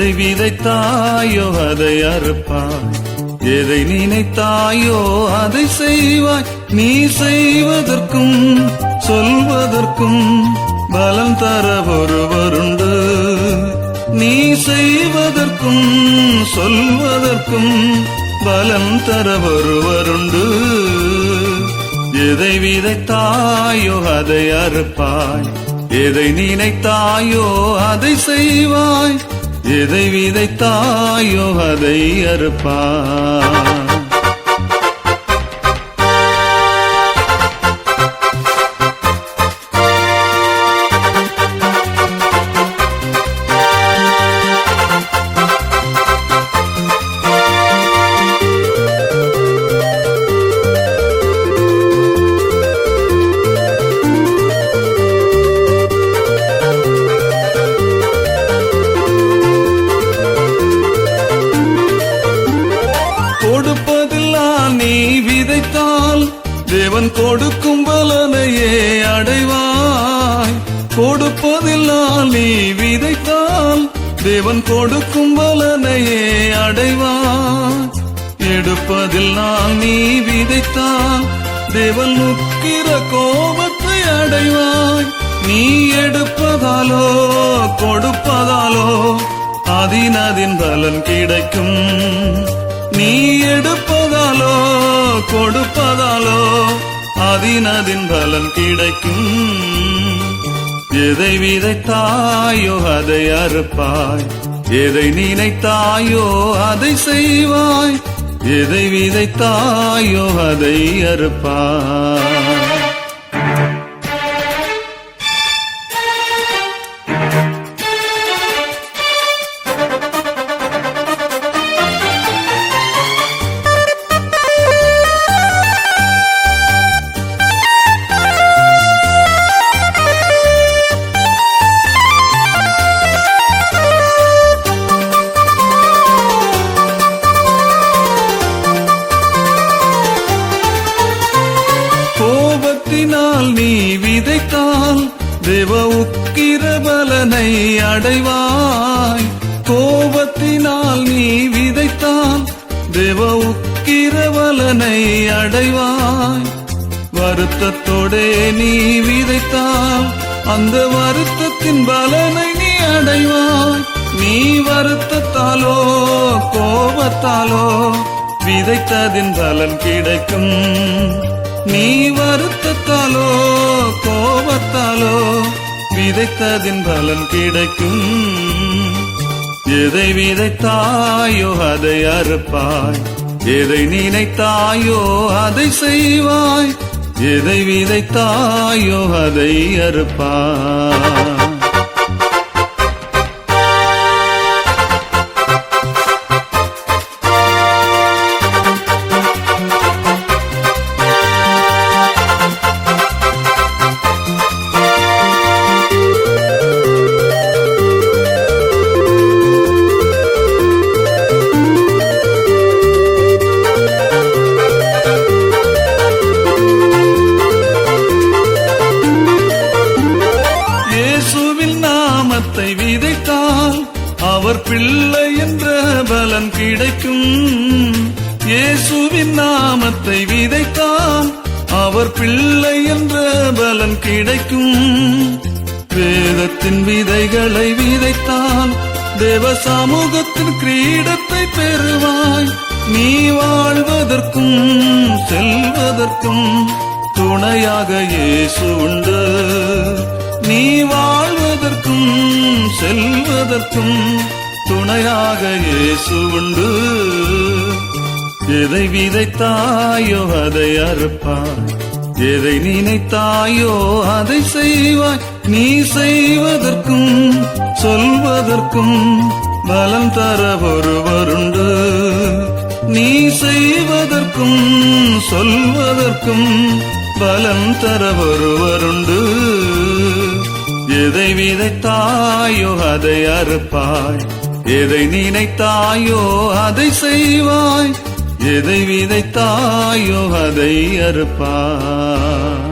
எதை விதைத்தாயோ அதை அறுப்பாய், எதை நினைத்தாயோ அதை செய்வாய். நீ செய்வதற்கும் சொல்வதற்கும் பலம் தர ஒருவருண்டு. நீ செய்வதற்கும் சொல்வதற்கும் பலம் தர ஒருவருண்டு. எதை விதைத்தாயோ அதை அறுப்பாய், எதை நினைத்தாயோ அதை செய்வாய். எதை விதைத்தாயோ அதை அறுப்பாய். கொடுப்பதெல்லாம் நீ விதைத்தால் தேவன் கொடுக்கும் பலனையே அடைவாய். கொடுப்பதெல்லாம் நீ விதைத்தால் தேவன் கொடுக்கும் பலனையே அடைவாய். எடுப்பதெல்லாம் நீ விதைத்தால் தேவன் முக்கிர கோபத்தை அடைவாய். நீ எடுப்பதாலோ கொடுப்பதாலோ அதின் பலன் கிடைக்கும். நீ எடுப்பதாலோ கொடுப்பதாலோ அதின் பலன் கிடைக்கும். எதை விதைத்தாயோ அதை அறுப்பாய், எதை நினைத்தாயோ அதை செய்வாய். எதை விதைத்தாயோ அதை அறுப்பாய். கோபத்தினால் நீ விதைத்தால் தேவ உக்கிர பலனை அடைவாய். கோபத்தினால் நீ விதைத்தால் தேவ உக்கிர பலனை அடைவாய். வருத்தத்தோடே நீ விதைத்தால் அந்த வருத்தத்தின் பலனை நீ அடைவாய். நீ வருத்தத்தாலோ கோபத்தாலோ விதைத்ததின் பலன் கிடைக்கும். நீ வருத்தத்தாலோ கோபத்தாலோ விதைத்ததின் பலன் கிடைக்கும். எதை விதைத்தாயோ அதை அறுப்பாய், எதை நினைத்தாயோ அதை செய்வாய். எதை விதைத்தாயோ அதை அறுப்பாய். விதைத்தால் அவர் பிள்ளை என்ற பலன் கிடைக்கும். இயேசுவின் நாமத்தை விதைத்தால் அவர் பிள்ளை என்ற பலன் கிடைக்கும். வேதத்தின் விதைகளை விதைத்தால் தேவ சமூகத்தின் கிரீடத்தை பெறுவாய். நீ வாழ்வதற்கும் செல்வதற்கும் துணையாக இயேசு உண்டு. நீ வாழ்வதற்கும் செல்வதற்கும் துணையாக இயேசு உண்டு. எதை விதைத்தாயோ அதை அறுப்பாய், எதை நினைத்தாயோ அதை செய்வாய். நீ செய்வதற்கும் சொல்வதற்கும் பலம் தர ஒருவருண்டு. நீ செய்வதற்கும் சொல்வதற்கும் பலம் தர ஒருவருண்டு. எதை விதைத்தாயோ அதை அறுப்பாய், எதை நினைத்தாயோ அதை செய்வாய். எதை விதைத்தாயோ அதை அறுப்பாய்.